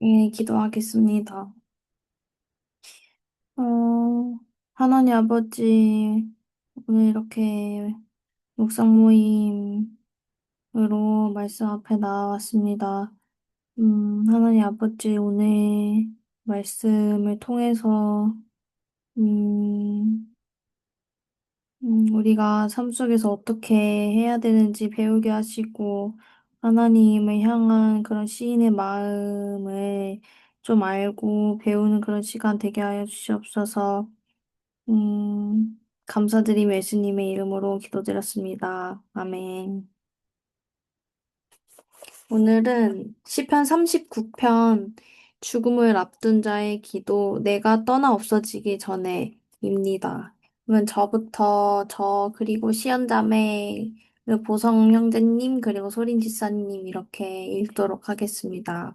예, 기도하겠습니다. 어, 하나님 아버지, 오늘 이렇게 묵상 모임으로 말씀 앞에 나왔습니다. 하나님 아버지, 오늘 말씀을 통해서, 음, 우리가 삶 속에서 어떻게 해야 되는지 배우게 하시고, 하나님을 향한 그런 시인의 마음을 좀 알고 배우는 그런 시간 되게 하여 주시옵소서. 감사드리며 예수님의 이름으로 기도드렸습니다. 아멘. 오늘은 시편 39편 죽음을 앞둔 자의 기도 내가 떠나 없어지기 전에입니다. 그러면 저 그리고 시연자매 그리고 보성 형제님 그리고 소린 지사님 이렇게 읽도록 하겠습니다.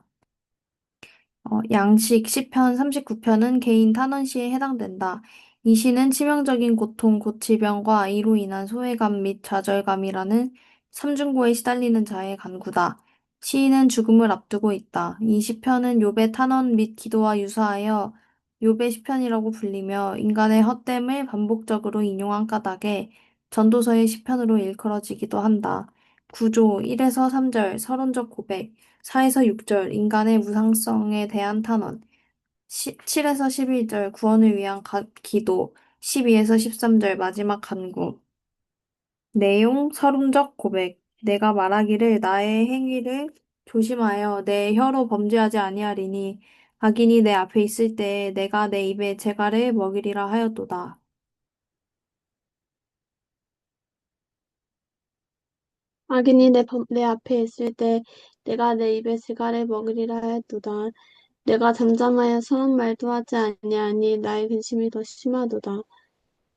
양식 시편 39편은 개인 탄원 시에 해당된다. 이 시는 치명적인 고통, 고치병과 이로 인한 소외감 및 좌절감이라는 삼중고에 시달리는 자의 간구다. 시인은 죽음을 앞두고 있다. 이 시편은 욥의 탄원 및 기도와 유사하여 욥의 시편이라고 불리며 인간의 헛됨을 반복적으로 인용한 까닭에 전도서의 시편으로 일컬어지기도 한다. 구조 1에서 3절 서론적 고백 4에서 6절 인간의 무상성에 대한 탄원, 7에서 11절 구원을 위한 기도, 12에서 13절 마지막 간구. 내용 서론적 고백. 내가 말하기를 나의 행위를 조심하여 내 혀로 범죄하지 아니하리니 악인이 내 앞에 있을 때에 내가 내 입에 재갈을 먹이리라 하였도다. 악인이 내 앞에 있을 때 내가 내 입에 스가를 먹으리라 하였도다. 내가 잠잠하여 선한 말도 하지 아니하니 나의 근심이 더 심하도다.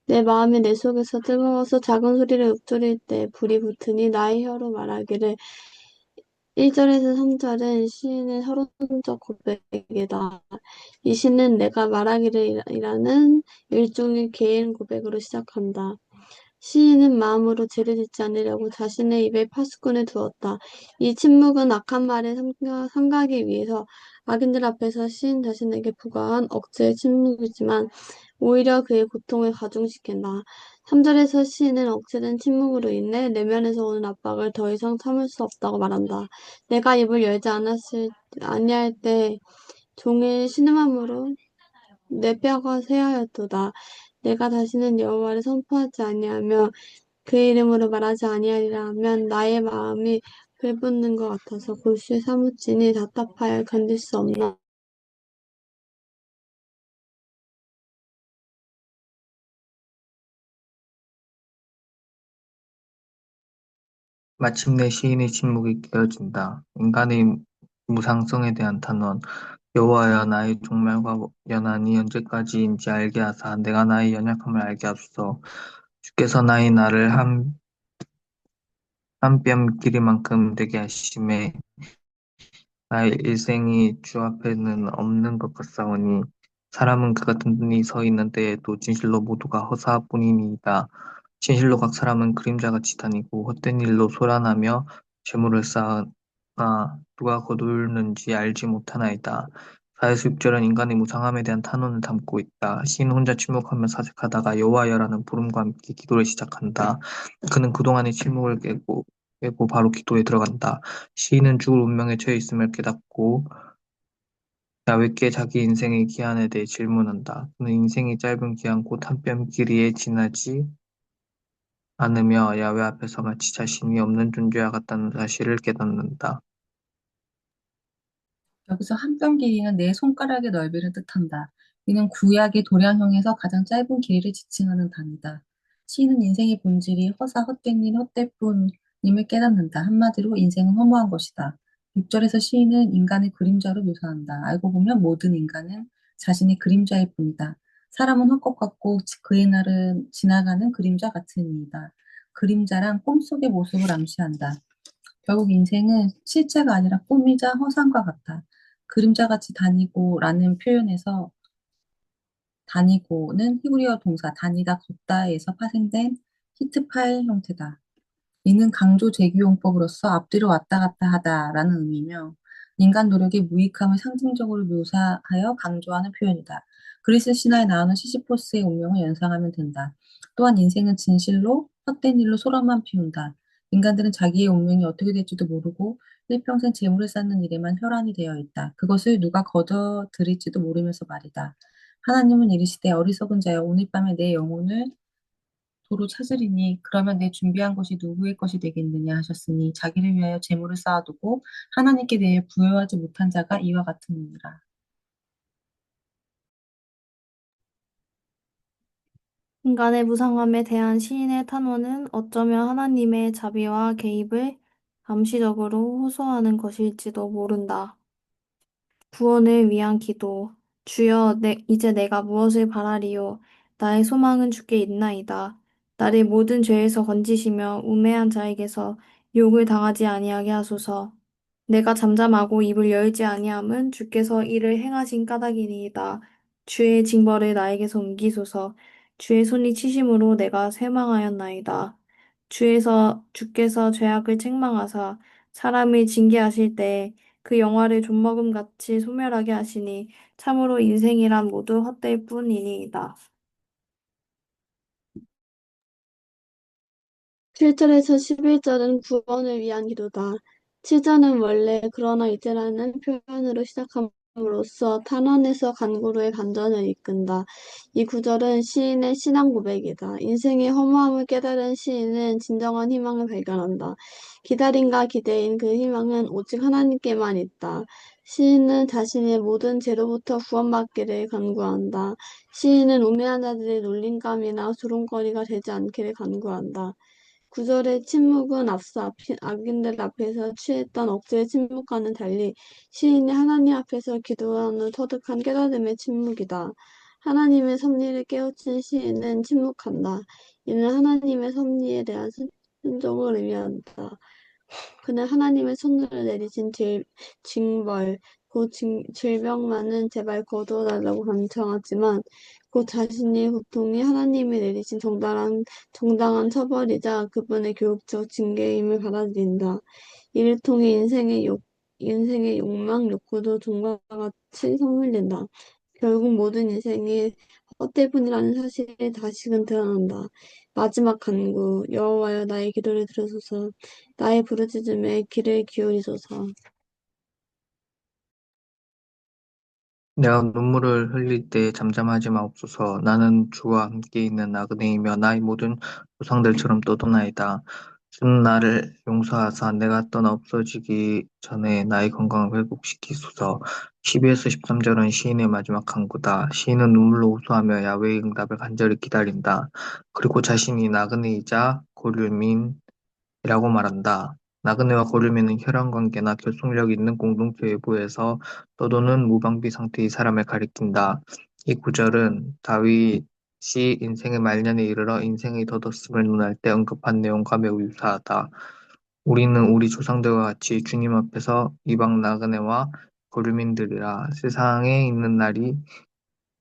내 마음이 내 속에서 뜨거워서 작은 소리를 읊조릴 때 불이 붙으니 나의 혀로 말하기를 1절에서 3절은 시인의 서론적 고백이다. 이 시는 내가 말하기를 이라는 일종의 개인 고백으로 시작한다. 시인은 마음으로 죄를 짓지 않으려고 자신의 입에 파수꾼을 두었다. 이 침묵은 악한 말을 삼가기 위해서 악인들 앞에서 시인 자신에게 부과한 억제의 침묵이지만 오히려 그의 고통을 가중시킨다. 3절에서 시인은 억제된 침묵으로 인해 내면에서 오는 압박을 더 이상 참을 수 없다고 말한다. 내가 입을 열지 아니할 때 종일 신음함으로 내 뼈가 쇠하였도다. 내가 다시는 여호와를 선포하지 아니하며 그의 이름으로 말하지 아니하리라 하면 나의 마음이 불붙는 것 같아서 골수에 사무치니 답답하여 견딜 수 없나. 마침내 시인의 침묵이 깨어진다. 인간의 무상성에 대한 탄원. 여호와여 나의 종말과 연한이 언제까지인지 알게 하사 내가 나의 연약함을 알게 하소서. 주께서 나를 한 뼘 길이만큼 되게 하심에 나의 일생이 주 앞에는 없는 것 같사오니 사람은 그가 든든히 서 있는 때에도 진실로 모두가 허사뿐이니이다. 진실로 각 사람은 그림자같이 다니고 헛된 일로 소란하며 재물을 쌓으나 누가 거두는지 알지 못하나이다. 4에서 6절은 인간의 무상함에 대한 탄원을 담고 있다. 시인 혼자 침묵하며 사색하다가 여호와여라는 부름과 함께 기도를 시작한다. 그는 그동안의 침묵을 깨고 바로 기도에 들어간다. 시인은 죽을 운명에 처해 있음을 깨닫고 야훼께 자기 인생의 기한에 대해 질문한다. 그는 인생이 짧은 기한 곧 한 뼘 길이에 지나지 않으며 야훼 앞에서 마치 자신이 없는 존재와 같다는 사실을 깨닫는다. 여기서 한 뼘 길이는 네 손가락의 넓이를 뜻한다. 이는 구약의 도량형에서 가장 짧은 길이를 지칭하는 단위다. 시인은 인생의 본질이 헛된 일, 헛되뿐임을 깨닫는다. 한마디로 인생은 허무한 것이다. 6절에서 시인은 인간의 그림자로 묘사한다. 알고 보면 모든 인간은 자신의 그림자일 뿐이다. 사람은 헛것 같고 그의 날은 지나가는 그림자 같으니이다. 그림자란 꿈속의 모습을 암시한다. 결국 인생은 실체가 아니라 꿈이자 허상과 같다. 그림자같이 다니고 라는 표현에서 다니고는 히브리어 동사 다니다 걷다에서 파생된 히트 파일 형태다. 이는 강조 제규용법으로서 앞뒤로 왔다 갔다 하다라는 의미며 인간 노력의 무익함을 상징적으로 묘사하여 강조하는 표현이다. 그리스 신화에 나오는 시시포스의 운명을 연상하면 된다. 또한 인생은 진실로 헛된 일로 소란만 피운다. 인간들은 자기의 운명이 어떻게 될지도 모르고 일평생 재물을 쌓는 일에만 혈안이 되어 있다. 그것을 누가 거둬들일지도 모르면서 말이다. 하나님은 이르시되 어리석은 자여 오늘 밤에 내 영혼을 도로 찾으리니 그러면 내 준비한 것이 누구의 것이 되겠느냐 하셨으니 자기를 위하여 재물을 쌓아두고 하나님께 대해 부여하지 못한 자가 이와 같으니라. 인간의 무상함에 대한 시인의 탄원은 어쩌면 하나님의 자비와 개입을 암시적으로 호소하는 것일지도 모른다. 구원을 위한 기도. 주여, 이제 내가 무엇을 바라리요? 나의 소망은 주께 있나이다. 나를 모든 죄에서 건지시며 우매한 자에게서 욕을 당하지 아니하게 하소서. 내가 잠잠하고 입을 열지 아니함은 주께서 이를 행하신 까닭이니이다. 주의 징벌을 나에게서 옮기소서. 주의 손이 치심으로 내가 쇠망하였나이다. 주께서 죄악을 책망하사 사람을 징계하실 때 그 영화를 좀먹음같이 소멸하게 하시니 참으로 인생이란 모두 헛될 뿐이니이다. 7절에서 11절은 구원을 위한 기도다. 7절은 원래 그러나 이제라는 표현으로 시작함으로써 탄원에서 간구로의 반전을 이끈다. 이 구절은 시인의 신앙 고백이다. 인생의 허무함을 깨달은 시인은 진정한 희망을 발견한다. 기다림과 기대인 그 희망은 오직 하나님께만 있다. 시인은 자신의 모든 죄로부터 구원받기를 간구한다. 시인은 우매한 자들의 놀림감이나 조롱거리가 되지 않기를 간구한다. 구절의 침묵은 앞서 악인들 앞에서 취했던 억지의 침묵과는 달리 시인이 하나님 앞에서 기도한 후 터득한 깨달음의 침묵이다. 하나님의 섭리를 깨우친 시인은 침묵한다. 이는 하나님의 섭리에 대한 순종을 의미한다. 그는 하나님의 손으로 내리신 징벌, 곧 질병만은 제발 거두어달라고 간청하지만 곧 자신의 고통이 하나님이 내리신 정당한 처벌이자 그분의 교육적 징계임을 받아들인다. 이를 통해 인생의 욕망, 욕구도 종과 같이 성밀된다. 결국 모든 인생이 헛될 뿐이라는 사실이 다시금 드러난다. 마지막 간구, 여호와여 나의 기도를 들으소서. 나의 부르짖음에 귀를 기울이소서. 내가 눈물을 흘릴 때 잠잠하지 마옵소서. 나는 주와 함께 있는 나그네이며 나의 모든 조상들처럼 떠도나이다. 주는 나를 용서하사 내가 떠나 없어지기 전에 나의 건강을 회복시키소서. 12에서 13절은 시인의 마지막 간구다. 시인은 눈물로 호소하며 야훼의 응답을 간절히 기다린다. 그리고 자신이 나그네이자 고률민 이라고 말한다. 나그네와 고르미는 혈연관계나 결속력 있는 공동체 외부에서 떠도는 무방비 상태의 사람을 가리킨다. 이 구절은 다윗이 인생의 말년에 이르러 인생의 덧없음을 논할 때 언급한 내용과 매우 유사하다. 우리는 우리 조상들과 같이 주님 앞에서 이방 나그네와 고르민들이라 세상에 있는 날이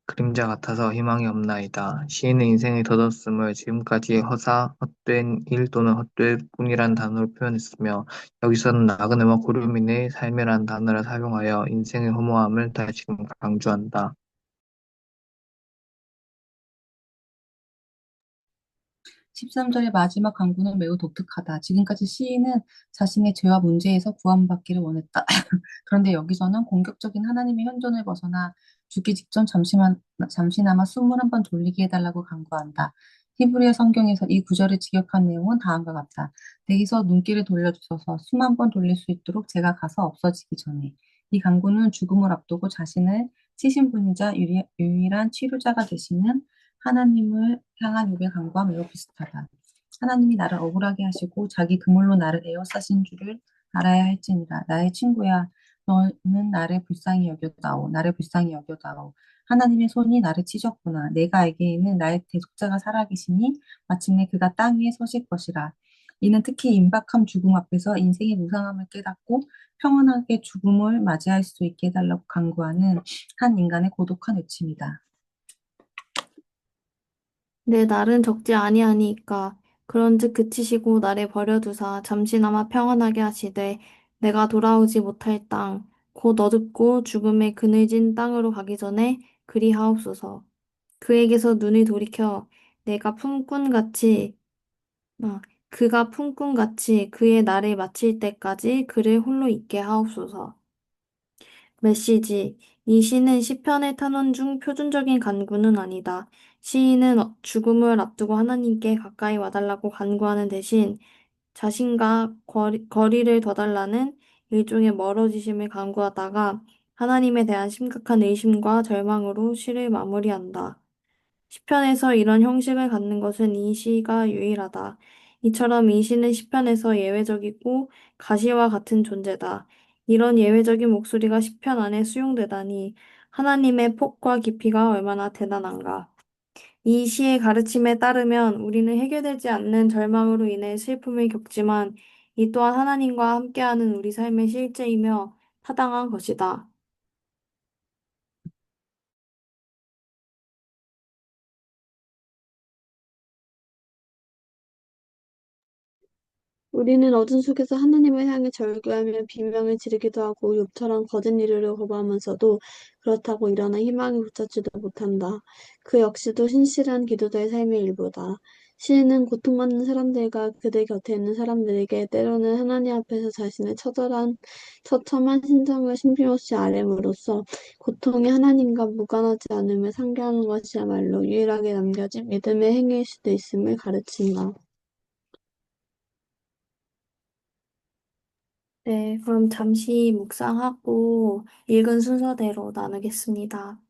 그림자 같아서 희망이 없나이다. 시인은 인생의 덧없음을 지금까지 허사, 헛된 일 또는 헛될 뿐이란 단어로 표현했으며 여기서는 나그네와 고르민의 삶이란 단어를 사용하여 인생의 허무함을 다시금 강조한다. 13절의 마지막 강구는 매우 독특하다. 지금까지 시인은 자신의 죄와 문제에서 구원받기를 원했다. 그런데 여기서는 공격적인 하나님의 현존을 벗어나 죽기 직전 잠시나마 숨을 한번 돌리게 해달라고 간구한다. 히브리어 성경에서 이 구절을 직역한 내용은 다음과 같다. 내게서 눈길을 돌려주셔서 숨 한 번 돌릴 수 있도록 제가 가서 없어지기 전에. 이 간구는 죽음을 앞두고 자신을 치신 분이자 유일한 치료자가 되시는 하나님을 향한 욕의 간구와 매우 비슷하다. 하나님이 나를 억울하게 하시고 자기 그물로 나를 에워싸신 줄을 알아야 할지니라. 나의 친구야, 너는 나를 불쌍히 여겨다오. 나를 불쌍히 여겨다오. 하나님의 손이 나를 치셨구나. 내가 알기에는 나의 대속자가 살아계시니 마침내 그가 땅 위에 서실 것이라. 이는 특히 임박한 죽음 앞에서 인생의 무상함을 깨닫고 평안하게 죽음을 맞이할 수 있게 해달라고 간구하는 한 인간의 고독한 외침이다. 내 날은 적지 아니하니까 그런즉 그치시고 나를 버려두사 잠시나마 평안하게 하시되 내가 돌아오지 못할 땅 곧 어둡고 죽음의 그늘진 땅으로 가기 전에 그리하옵소서. 그에게서 눈을 돌이켜 내가 품꾼같이 아, 그가 품꾼같이 그의 날을 마칠 때까지 그를 홀로 있게 하옵소서. 메시지. 이 시는 시편의 탄원 중 표준적인 간구는 아니다. 시인은 죽음을 앞두고 하나님께 가까이 와달라고 간구하는 대신 자신과 거리를 더 달라는 일종의 멀어지심을 간구하다가 하나님에 대한 심각한 의심과 절망으로 시를 마무리한다. 시편에서 이런 형식을 갖는 것은 이 시가 유일하다. 이처럼 이 시는 시편에서 예외적이고 가시와 같은 존재다. 이런 예외적인 목소리가 시편 안에 수용되다니 하나님의 폭과 깊이가 얼마나 대단한가. 이 시의 가르침에 따르면 우리는 해결되지 않는 절망으로 인해 슬픔을 겪지만 이 또한 하나님과 함께하는 우리 삶의 실제이며 타당한 것이다. 우리는 어둠 속에서 하나님을 향해 절규하며 비명을 지르기도 하고 욥처럼 거짓 이르려 거부하면서도 그렇다고 일어나 희망을 붙잡지도 못한다. 그 역시도 신실한 기도자의 삶의 일부다. 시인은 고통받는 사람들과 그들 곁에 있는 사람들에게 때로는 하나님 앞에서 자신의 처참한 심정을 쉼없이 아뢰므로써 고통이 하나님과 무관하지 않음을 상기하는 것이야말로 유일하게 남겨진 믿음의 행위일 수도 있음을 가르친다. 네, 그럼 잠시 묵상하고 읽은 순서대로 나누겠습니다.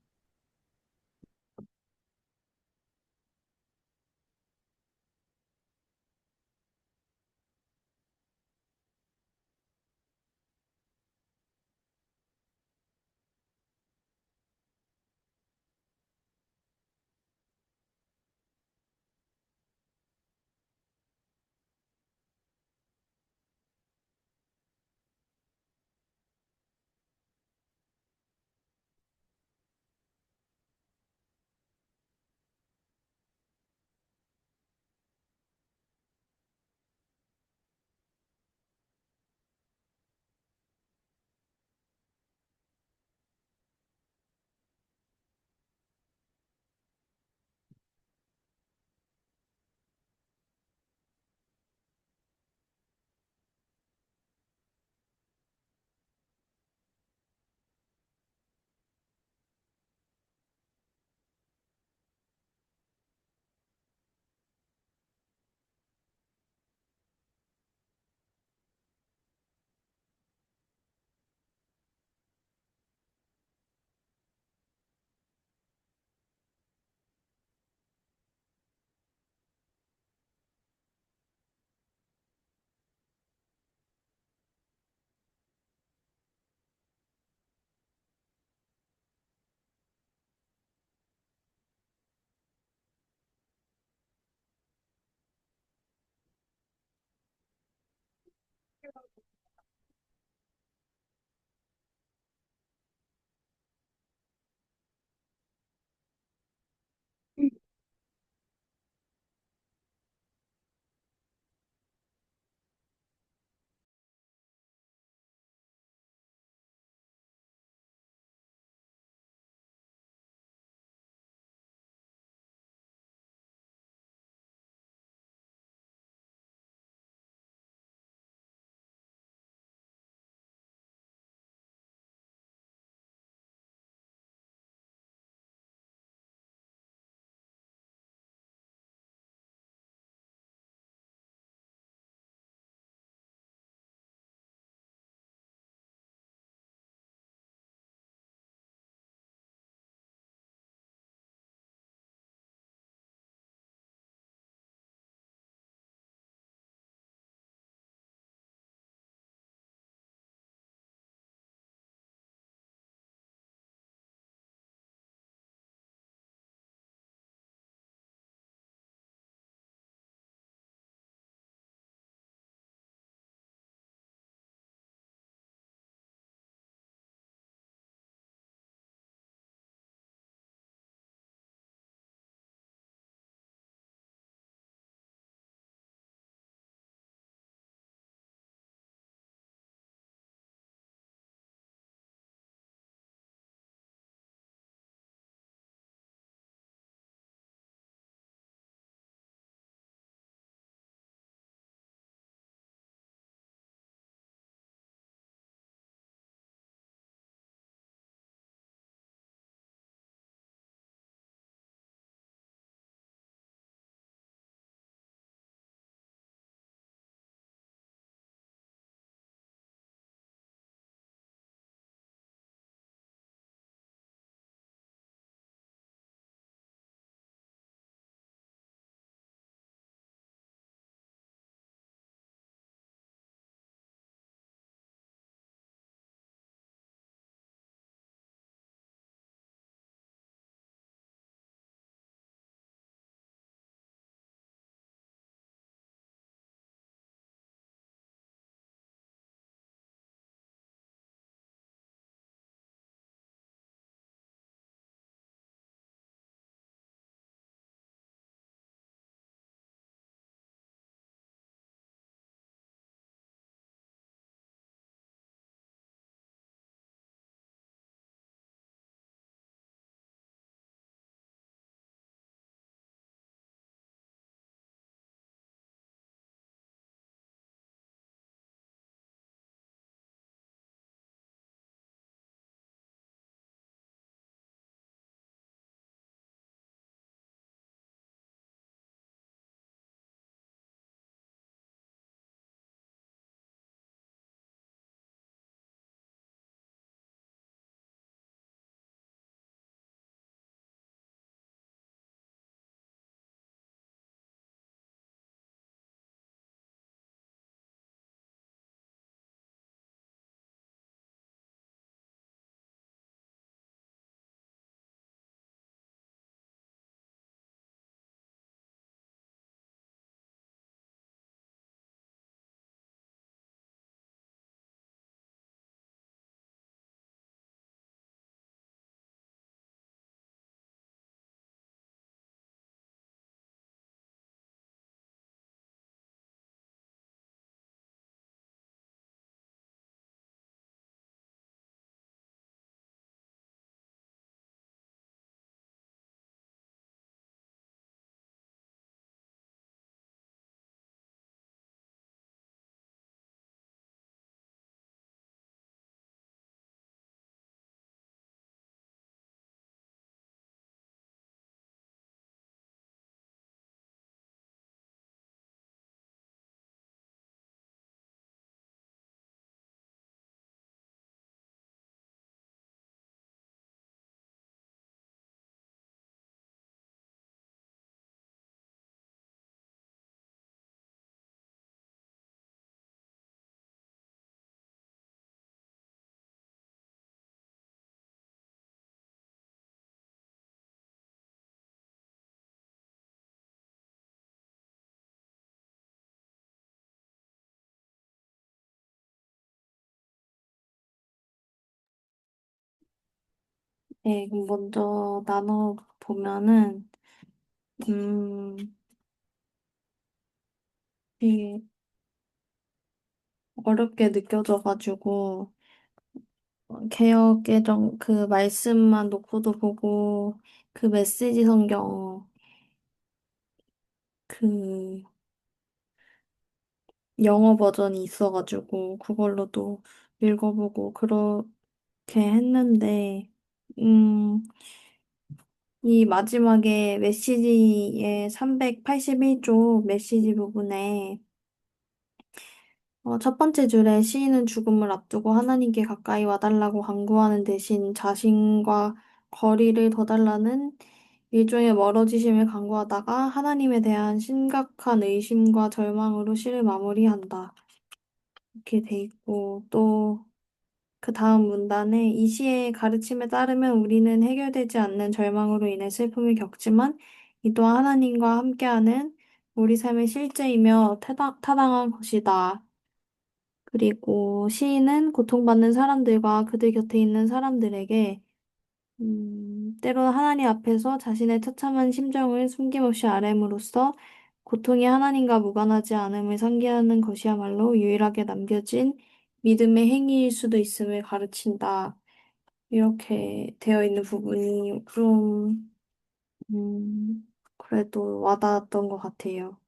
네, 그럼 먼저 나눠보면은, 음, 되게 어렵게 느껴져가지고, 개혁개정 그 말씀만 놓고도 보고, 그 메시지 성경, 그 영어 버전이 있어가지고, 그걸로도 읽어보고, 그렇게 했는데, 음, 이 마지막에 메시지의 381조 메시지 부분에 첫 번째 줄에 시인은 죽음을 앞두고 하나님께 가까이 와달라고 간구하는 대신 자신과 거리를 더 달라는 일종의 멀어지심을 간구하다가 하나님에 대한 심각한 의심과 절망으로 시를 마무리한다. 이렇게 돼 있고 또 그 다음 문단에 이 시의 가르침에 따르면 우리는 해결되지 않는 절망으로 인해 슬픔을 겪지만 이 또한 하나님과 함께하는 우리 삶의 실제이며 타당한 것이다. 그리고 시인은 고통받는 사람들과 그들 곁에 있는 사람들에게 때로는 하나님 앞에서 자신의 처참한 심정을 숨김없이 아뢰므로써 고통이 하나님과 무관하지 않음을 상기하는 것이야말로 유일하게 남겨진 믿음의 행위일 수도 있음을 가르친다. 이렇게 되어 있는 부분이 좀, 그래도 와닿았던 것 같아요.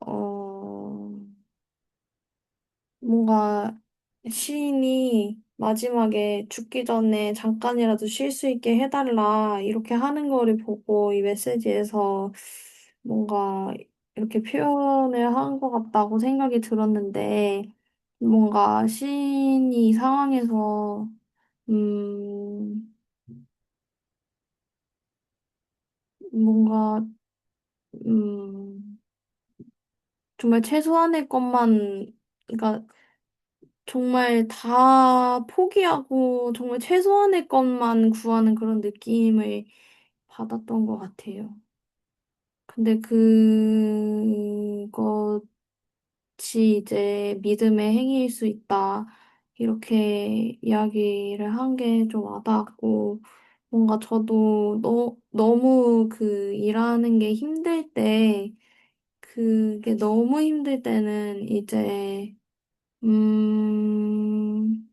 어, 뭔가 시인이 마지막에 죽기 전에 잠깐이라도 쉴 수 있게 해달라 이렇게 하는 거를 보고 이 메시지에서 뭔가 이렇게 표현을 한 것 같다고 생각이 들었는데 뭔가 시인이 이 상황에서 음 뭔가 음 정말 최소한의 것만 그러니까 정말 다 포기하고 정말 최소한의 것만 구하는 그런 느낌을 받았던 것 같아요. 근데 그것이 이제 믿음의 행위일 수 있다. 이렇게 이야기를 한 게 좀 와닿았고, 뭔가 저도 너무 그 일하는 게 힘들 때, 그게 너무 힘들 때는 이제, 음,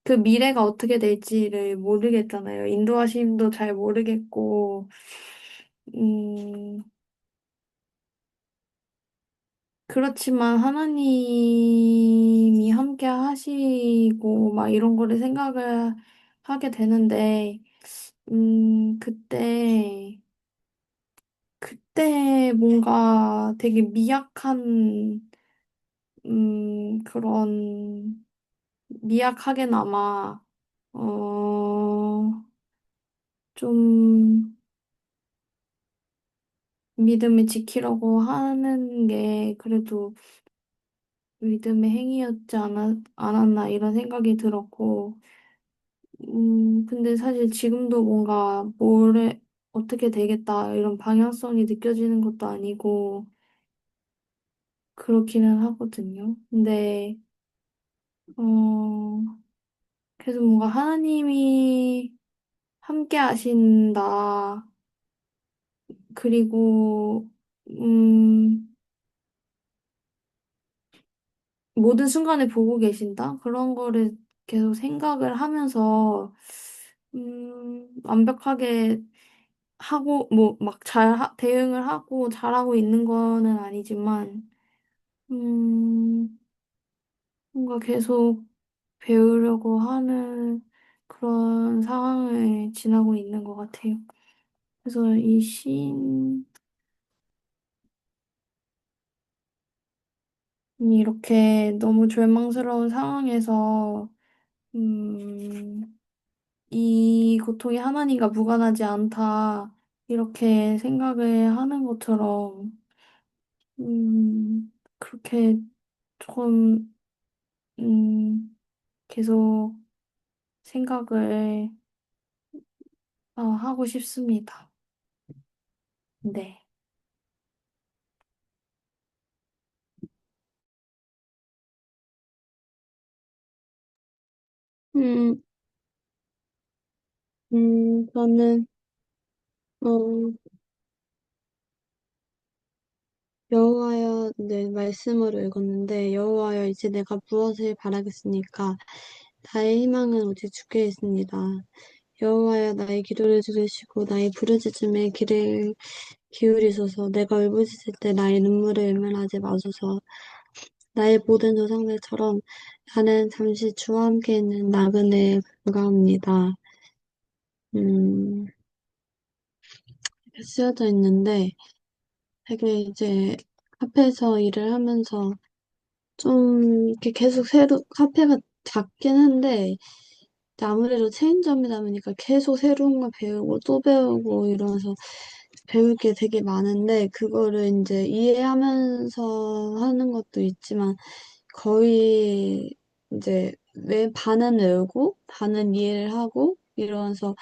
그 미래가 어떻게 될지를 모르겠잖아요. 인도하심도 잘 모르겠고, 음, 그렇지만 하나님이 함께 하시고, 막 이런 거를 생각을 하게 되는데, 그때 뭔가 되게 미약한, 그런, 미약하게나마, 좀, 믿음을 지키려고 하는 게 그래도 믿음의 행위였지 않았나 이런 생각이 들었고, 근데 사실 지금도 뭔가 어떻게 되겠다 이런 방향성이 느껴지는 것도 아니고, 그렇기는 하거든요. 근데, 어, 계속 뭔가 하나님이 함께 하신다. 그리고, 모든 순간을 보고 계신다? 그런 거를 계속 생각을 하면서, 완벽하게 하고, 뭐, 막 대응을 하고 잘하고 있는 거는 아니지만, 음, 뭔가 계속 배우려고 하는 그런 상황을 지나고 있는 것 같아요. 그래서 이 시인이 이렇게 너무 절망스러운 상황에서, 음, 이 고통이 하나님과 무관하지 않다, 이렇게 생각을 하는 것처럼, 그렇게 조금, 계속 생각을 하고 싶습니다. 네. 음, 저는, 어, 여호와여, 네, 말씀으로 읽었는데, 여호와여, 이제 내가 무엇을 바라겠습니까? 나의 희망은 오직 주께 있습니다. 여호와여, 나의 기도를 들으시고 나의 부르짖음에 귀를 기울이소서. 내가 울부짖을 때 나의 눈물을 외면하지 마소서. 나의 모든 조상들처럼 나는 잠시 주와 함께 있는 나그네에 불과합니다. 이렇게 쓰여져 있는데 되게 이제 카페에서 일을 하면서 좀 이렇게 계속 카페가 작긴 한데 아무래도 체인점이다 보니까 계속 새로운 걸 배우고 또 배우고 이러면서 배울 게 되게 많은데 그거를 이제 이해하면서 하는 것도 있지만 거의 이제 왜 반은 외우고 반은 이해를 하고 이러면서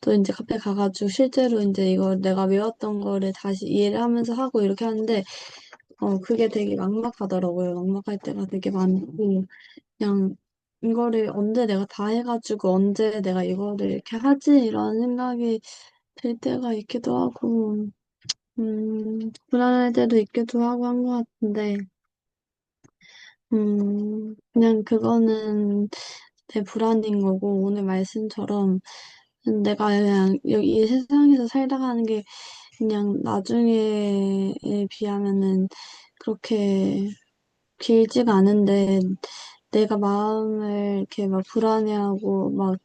또 이제 카페 가가지고 실제로 이제 이거 내가 외웠던 거를 다시 이해를 하면서 하고 이렇게 하는데 그게 되게 막막하더라고요. 막막할 때가 되게 많고 그냥 이거를 언제 내가 다 해가지고 언제 내가 이거를 이렇게 하지 이런 생각이 들 때가 있기도 하고 불안할 때도 있기도 하고 한 것 같은데 그냥 그거는 내 불안인 거고 오늘 말씀처럼 내가 그냥 여기 이 세상에서 살다가 하는 게 그냥 나중에에 비하면은 그렇게 길지가 않은데 내가 마음을 이렇게 막 불안해하고 막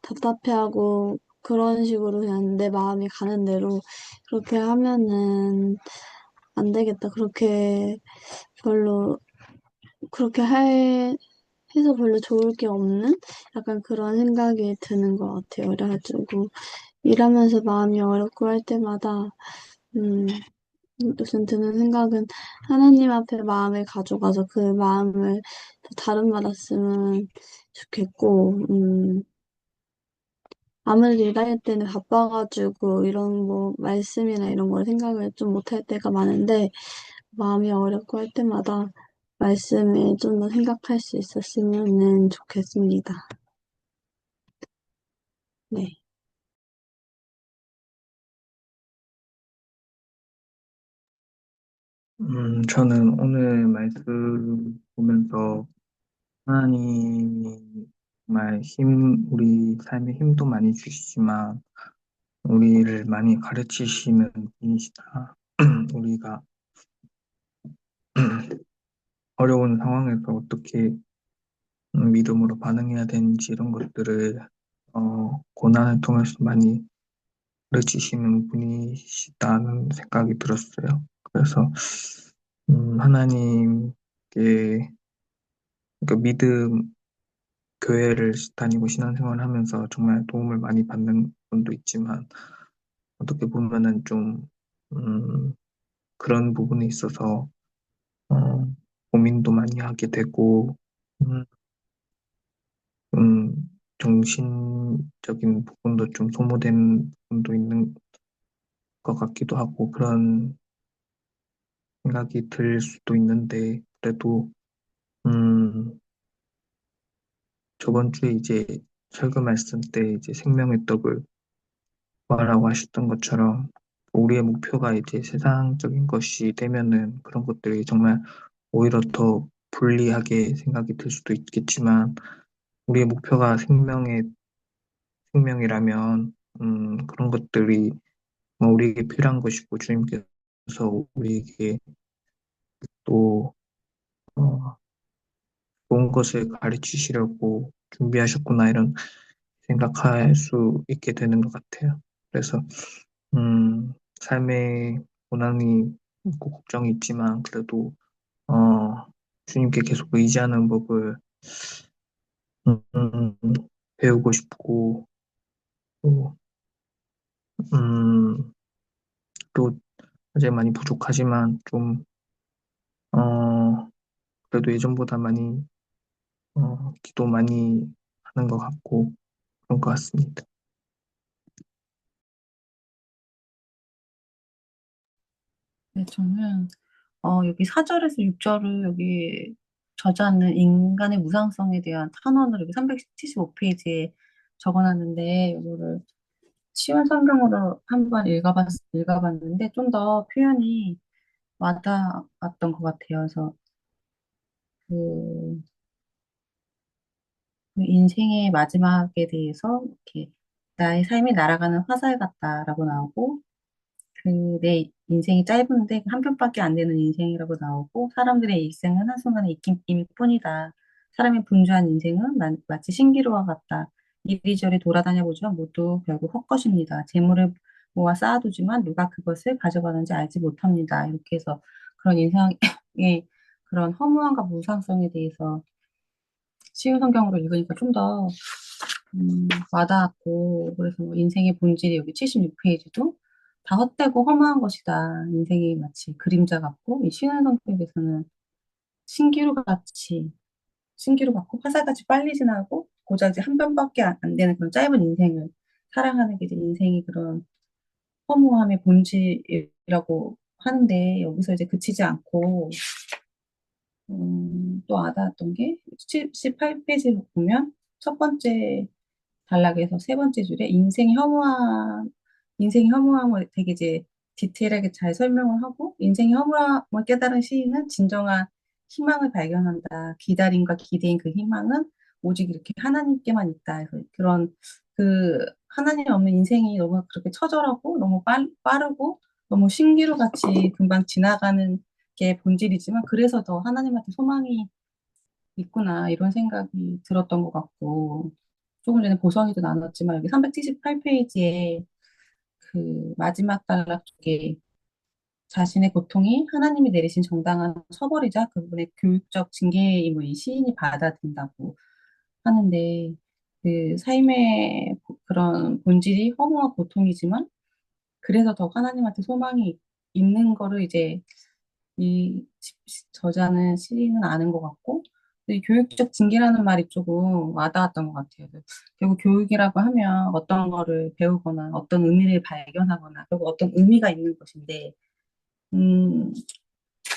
답답해하고 그런 식으로 그냥 내 마음이 가는 대로 그렇게 하면은 안 되겠다. 별로 그렇게 해서 별로 좋을 게 없는 약간 그런 생각이 드는 것 같아요. 그래가지고 일하면서 마음이 어렵고 할 때마다 음, 무슨 드는 생각은 하나님 앞에 마음을 가져가서 그 마음을 더 다름받았으면 좋겠고, 아무래도 일할 때는 바빠가지고 이런 뭐 말씀이나 이런 걸 생각을 좀 못할 때가 많은데 마음이 어렵고 할 때마다 말씀을 좀 더 생각할 수 있었으면 좋겠습니다. 네. 저는 오늘 말씀 보면서 하나님이 정말 우리 삶에 힘도 많이 주시지만 우리를 많이 가르치시는 분이시다. 우리가 어려운 상황에서 어떻게 믿음으로 반응해야 되는지 이런 것들을 고난을 통해서 많이 가르치시는 분이시다는 생각이 들었어요. 그래서 하나님께 그러니까 교회를 다니고 신앙생활을 하면서 정말 도움을 많이 받는 분도 있지만 어떻게 보면은 좀 음, 그런 부분에 있어서 어, 고민도 많이 하게 되고 음, 좀 정신적인 부분도 좀 소모되는 부분도 있는 것 같기도 하고 그런 생각이 들 수도 있는데 그래도 음, 저번 주에 이제 설교 말씀 때 이제 생명의 떡을 구하라고 하셨던 것처럼 우리의 목표가 이제 세상적인 것이 되면은 그런 것들이 정말 오히려 더 불리하게 생각이 들 수도 있겠지만 우리의 목표가 생명이라면 그런 것들이 뭐 우리에게 필요한 것이고 주님께서 우리에게 또 어, 좋은 것을 가르치시려고 준비하셨구나 이런 생각할 수 있게 되는 것 같아요. 그래서 삶에 고난이 있고 걱정이 있지만 그래도 어, 주님께 계속 의지하는 법을 음, 음, 배우고 싶고 또, 음, 또 아직 많이 부족하지만 좀 그래도 예전보다 많이 기도 많이 하는 것 같고 그런 것 같습니다. 네, 저는 여기 4절에서 6절을 여기 저자는 인간의 무상성에 대한 탄원을 이렇게 375페이지에 적어놨는데, 이거를 쉬운 성경으로 한번 읽어봤는데, 좀 더 표현이 와닿았던 것 같아요. 그래서 그, 그 인생의 마지막에 대해서 이렇게 나의 삶이 날아가는 화살 같다라고 나오고, 그 내 인생이 짧은데 한 편밖에 안 되는 인생이라고 나오고 사람들의 일생은 한순간의 입김일 뿐이다. 사람의 분주한 인생은 마치 신기루와 같다. 이리저리 돌아다녀 보지만 모두 결국 헛것입니다. 재물을 모아 쌓아두지만 누가 그것을 가져가는지 알지 못합니다. 이렇게 해서 그런 인생의 그런 허무함과 무상성에 대해서 쉬운 성경으로 읽으니까 좀 더 와닿았고, 그래서 뭐 인생의 본질이 여기 76페이지도 다 헛되고 허무한 것이다. 인생이 마치 그림자 같고, 이 신의 성격에서는 신기루 같이, 신기루 같고, 화살같이 빨리 지나고, 고작 이제 한 번밖에 안 되는 그런 짧은 인생을 살아가는 게 이제 인생이 그런 허무함의 본질이라고 하는데, 여기서 이제 그치지 않고, 또 와닿았던 게 78페이지 보면 첫 번째 단락에서 세 번째 줄에 인생의 허무함을 되게 이제 디테일하게 잘 설명을 하고, 인생의 허무함을 깨달은 시인은 진정한 희망을 발견한다. 기다림과 기대인 그 희망은 오직 이렇게 하나님께만 있다. 그래서 그런 그 하나님 없는 인생이 너무 그렇게 처절하고 너무 빠르고 너무 신기루 같이 금방 지나가는 게 본질이지만 그래서 더 하나님한테 소망이 있구나 이런 생각이 들었던 것 같고 조금 전에 보성이도 나눴지만 여기 378페이지에 그 마지막 단락 쪽에 자신의 고통이 하나님이 내리신 정당한 처벌이자 그분의 교육적 징계임을 이 시인이 받아들인다고 하는데 그 삶의 그런 본질이 허무와 고통이지만 그래서 더 하나님한테 소망이 있는 거를 이제 이 저자는 시인은 아는 것 같고 근데 이 교육적 징계라는 말이 조금 와닿았던 것 같아요. 결국 교육이라고 하면 어떤 거를 배우거나 어떤 의미를 발견하거나 결국 어떤 의미가 있는 것인데 음,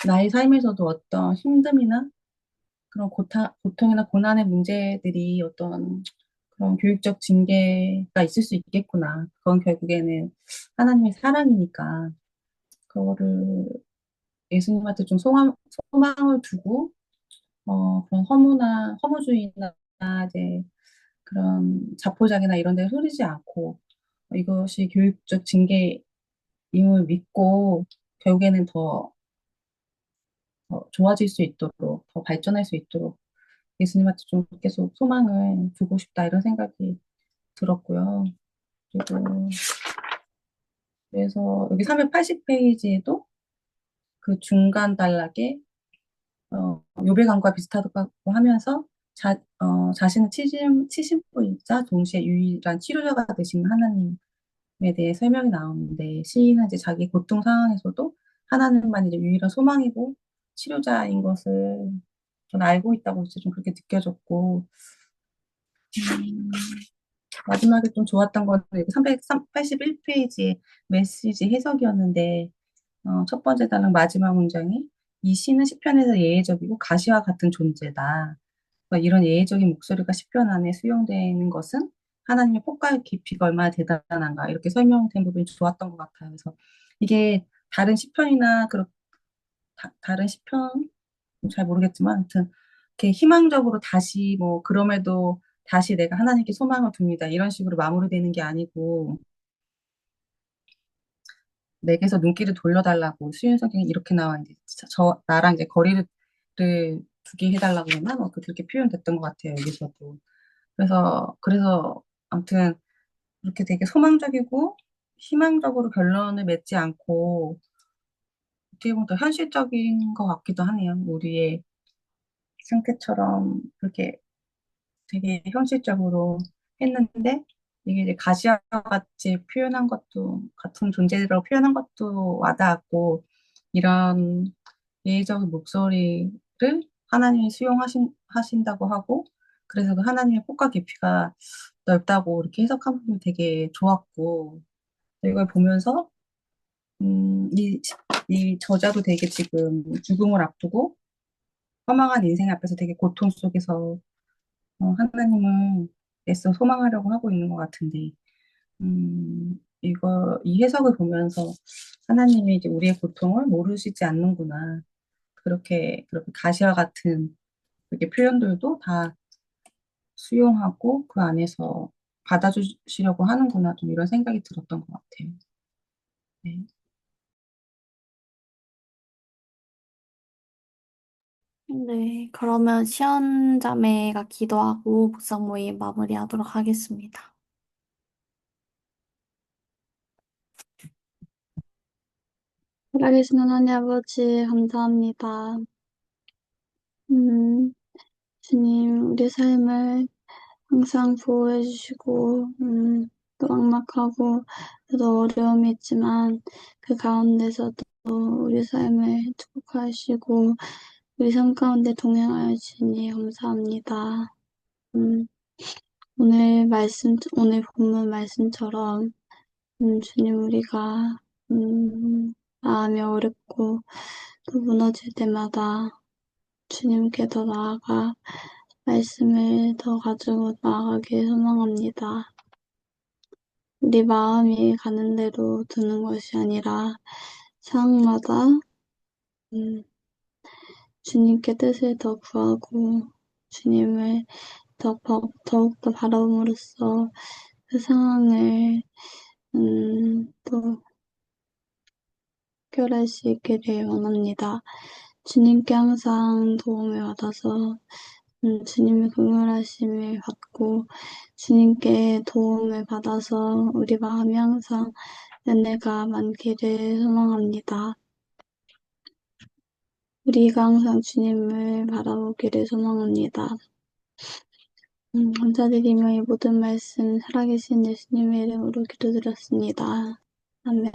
나의 삶에서도 어떤 힘듦이나 그런 고통이나 고난의 문제들이 어떤 그런 교육적 징계가 있을 수 있겠구나. 그건 결국에는 하나님의 사랑이니까 그거를 예수님한테 좀 소망을 두고 그런 허무주의나 이제 그런 자포자기나 이런 데 흐르지 않고 이것이 교육적 징계임을 믿고 결국에는 더 좋아질 수 있도록 더 발전할 수 있도록 예수님한테 좀 계속 소망을 두고 싶다 이런 생각이 들었고요. 그리고 그래서 여기 380페이지에도 그 중간 단락에 요배강과 비슷하다고 하면서 자신은 치신부이자 동시에 유일한 치료자가 되신 하나님에 대해 설명이 나오는데 시인은 이제 자기 고통 상황에서도 하나님만 이제 유일한 소망이고 치료자인 것을 저는 알고 있다고 이제 좀 그렇게 느껴졌고 음, 마지막에 좀 좋았던 건 381페이지의 메시지 해석이었는데 첫 번째 단락 마지막 문장이 이 시는 시편에서 예외적이고 가시와 같은 존재다. 그러니까 이런 예외적인 목소리가 시편 안에 수용되는 것은 하나님의 폭발의 깊이가 얼마나 대단한가 이렇게 설명된 부분이 좋았던 것 같아요. 그래서 이게 다른 시편이나 다른 시편 잘 모르겠지만 아무튼 이렇게 희망적으로 다시 뭐 그럼에도 다시 내가 하나님께 소망을 둡니다. 이런 식으로 마무리되는 게 아니고 내게서 눈길을 돌려달라고 수윤 성경이 이렇게 나왔는데 나랑 이제 거리를 두게 해달라고 했나? 뭐 그렇게 표현됐던 것 같아요. 여기서도. 그래서 아무튼 이렇게 되게 소망적이고 희망적으로 결론을 맺지 않고 어떻게 보면 더 현실적인 것 같기도 하네요. 우리의 상태처럼 그렇게 되게 현실적으로 했는데 이게 이제 가시와 같이 표현한 것도 같은 존재라고 표현한 것도 와닿았고 이런 예의적인 목소리를 하나님이 하신다고 하고 그래서 그 하나님의 폭과 깊이가 넓다고 이렇게 해석한 부분이 되게 좋았고 이걸 보면서 이 저자도 되게 지금 죽음을 앞두고 허망한 인생 앞에서 되게 고통 속에서 하나님을 애써 소망하려고 하고 있는 것 같은데, 이 해석을 보면서 하나님이 이제 우리의 고통을 모르시지 않는구나. 그렇게 가시와 같은 그렇게 표현들도 다 수용하고 그 안에서 받아주시려고 하는구나. 좀 이런 생각이 들었던 것 같아요. 네. 네, 그러면 시연 자매가 기도하고 묵상 모임 마무리하도록 하겠습니다. 살아계신 하나님 아버지, 감사합니다. 주님, 우리 삶을 항상 보호해 주시고, 또 막막하고, 또 어려움이 있지만, 그 가운데서도 우리 삶을 축복하시고, 우리 삶 가운데 동행하여 주시니 감사합니다. 음, 오늘 본문 말씀처럼, 주님, 우리가, 마음이 어렵고, 또 무너질 때마다 주님께 더 나아가 말씀을 더 가지고 나아가길 소망합니다. 우리 마음이 가는 대로 두는 것이 아니라 상황마다 음, 주님께 뜻을 더 구하고 주님을 더욱더 바라봄으로써 그 상황을 또 해결할 수 있기를 원합니다. 주님께 항상 도움을 받아서 주님의 긍휼하심을 받고 주님께 도움을 받아서 우리 마음이 항상 은혜가 많기를 소망합니다. 우리가 항상 주님을 바라보기를 소망합니다. 감사드리며 이 모든 말씀 살아계신 예수님의 이름으로 기도드렸습니다. 아멘.